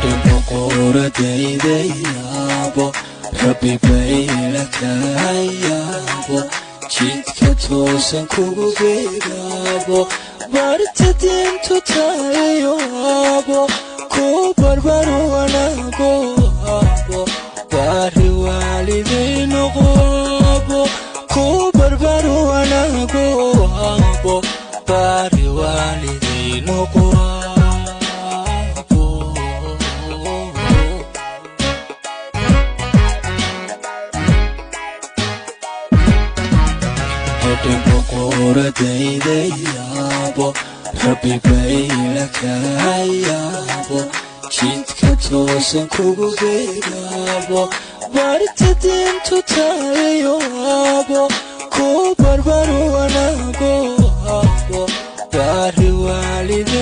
boqoradaydayaabo rabbi baylakahayaabo jidka toosan kugu beeraabo barta diintu tahayo aabo ku barbaro wanaago aabo bari waalidey noqo aabo ku barbaro wanaago aabo bari waalidey noqo boqoradaydayaabo rabbi baylakahayaabo jidka toosan kugu beeraabo barta diintu tahayo aabo ku barbaro wanaago aabo bari waalidey